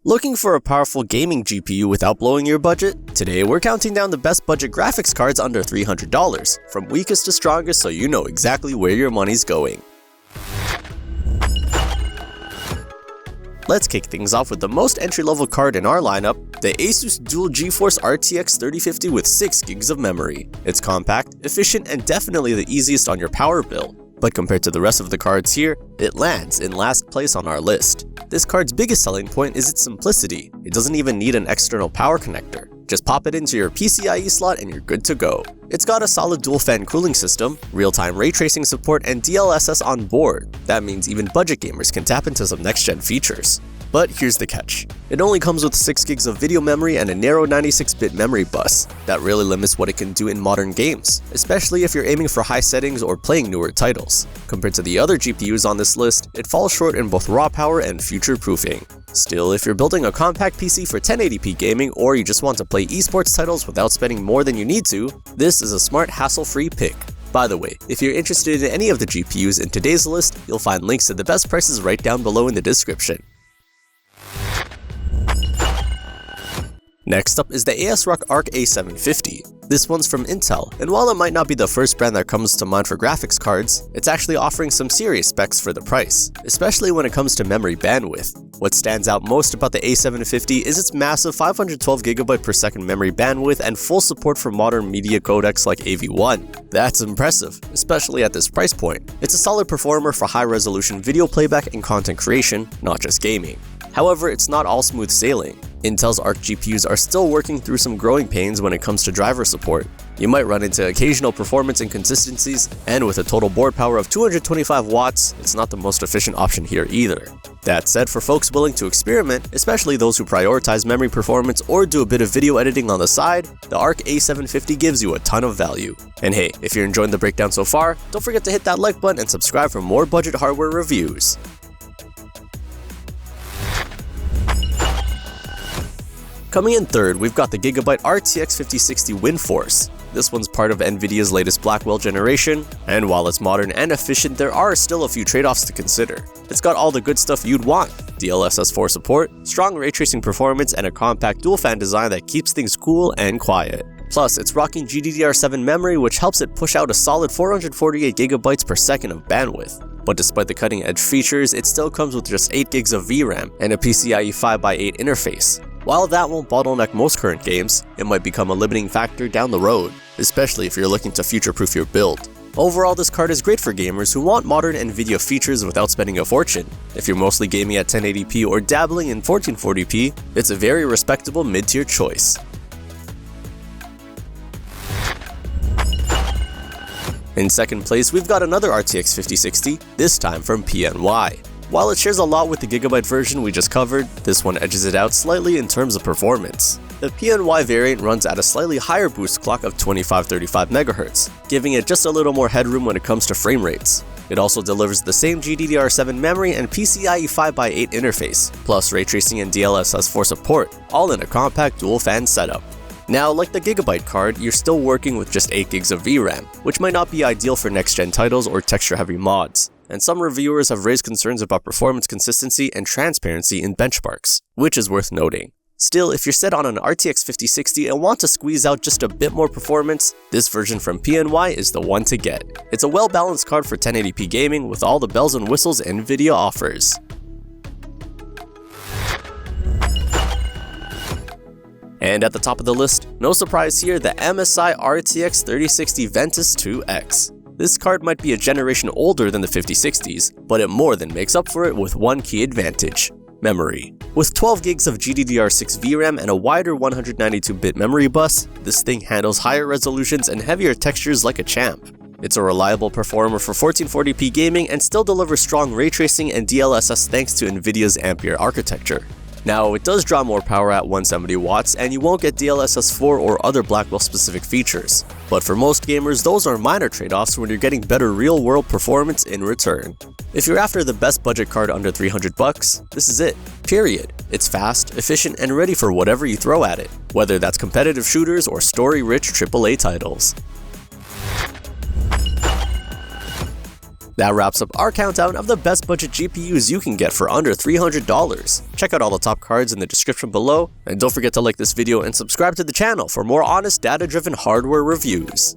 Looking for a powerful gaming GPU without blowing your budget? Today we're counting down the best budget graphics cards under $300, from weakest to strongest so you know exactly where your money's going. Let's kick things off with the most entry-level card in our lineup, the ASUS Dual GeForce RTX 3050 with 6 gigs of memory. It's compact, efficient, and definitely the easiest on your power bill. But compared to the rest of the cards here, it lands in last place on our list. This card's biggest selling point is its simplicity. It doesn't even need an external power connector. Just pop it into your PCIe slot and you're good to go. It's got a solid dual fan cooling system, real-time ray tracing support, and DLSS on board. That means even budget gamers can tap into some next-gen features. But here's the catch. It only comes with 6 gigs of video memory and a narrow 96-bit memory bus. That really limits what it can do in modern games, especially if you're aiming for high settings or playing newer titles. Compared to the other GPUs on this list, it falls short in both raw power and future-proofing. Still, if you're building a compact PC for 1080p gaming or you just want to play esports titles without spending more than you need to, this is a smart, hassle-free pick. By the way, if you're interested in any of the GPUs in today's list, you'll find links to the best prices right down below in the description. Next up is the ASRock A750. This one's from Intel, and while it might not be the first brand that comes to mind for graphics cards, it's actually offering some serious specs for the price, especially when it comes to memory bandwidth. What stands out most about the A750 is its massive 512GB per second memory bandwidth and full support for modern media codecs like AV1. That's impressive, especially at this price point. It's a solid performer for high-resolution video playback and content creation, not just gaming. However, it's not all smooth sailing. Intel's Arc GPUs are still working through some growing pains when it comes to driver support. You might run into occasional performance inconsistencies, and with a total board power of 225 watts, it's not the most efficient option here either. That said, for folks willing to experiment, especially those who prioritize memory performance or do a bit of video editing on the side, the ARC A750 gives you a ton of value. And hey, if you're enjoying the breakdown so far, don't forget to hit that like button and subscribe for more budget hardware reviews. Coming in third, we've got the GIGABYTE RTX 5060 WINDFORCE. This one's part of NVIDIA's latest Blackwell generation, and while it's modern and efficient, there are still a few trade-offs to consider. It's got all the good stuff you'd want: DLSS 4 support, strong ray tracing performance, and a compact dual-fan design that keeps things cool and quiet. Plus, it's rocking GDDR7 memory, which helps it push out a solid 448GB per second of bandwidth. But despite the cutting-edge features, it still comes with just 8 gigs of VRAM and a PCIe 5x8 interface. While that won't bottleneck most current games, it might become a limiting factor down the road, especially if you're looking to future-proof your build. Overall, this card is great for gamers who want modern NVIDIA features without spending a fortune. If you're mostly gaming at 1080p or dabbling in 1440p, it's a very respectable mid-tier choice. In second place, we've got another RTX 5060, this time from PNY. While it shares a lot with the GIGABYTE version we just covered, this one edges it out slightly in terms of performance. The PNY variant runs at a slightly higher boost clock of 2535 MHz, giving it just a little more headroom when it comes to frame rates. It also delivers the same GDDR7 memory and PCIe 5x8 interface, plus ray tracing and DLSS 4 support, all in a compact dual-fan setup. Now, like the GIGABYTE card, you're still working with just 8 gigs of VRAM, which might not be ideal for next-gen titles or texture-heavy mods. And some reviewers have raised concerns about performance consistency and transparency in benchmarks, which is worth noting. Still, if you're set on an RTX 5060 and want to squeeze out just a bit more performance, this version from PNY is the one to get. It's a well-balanced card for 1080p gaming with all the bells and whistles NVIDIA offers. And at the top of the list, no surprise here, the MSI RTX 3060 VENTUS 2X. This card might be a generation older than the 5060s, but it more than makes up for it with one key advantage: memory. With 12 gigs of GDDR6 VRAM and a wider 192-bit memory bus, this thing handles higher resolutions and heavier textures like a champ. It's a reliable performer for 1440p gaming and still delivers strong ray tracing and DLSS thanks to NVIDIA's Ampere architecture. Now, it does draw more power at 170 watts, and you won't get DLSS 4 or other Blackwell-specific features. But for most gamers, those are minor trade-offs when you're getting better real-world performance in return. If you're after the best budget card under $300, this is it. Period. It's fast, efficient, and ready for whatever you throw at it, whether that's competitive shooters or story-rich AAA titles. That wraps up our countdown of the best budget GPUs you can get for under $300. Check out all the top cards in the description below, and don't forget to like this video and subscribe to the channel for more honest data-driven hardware reviews.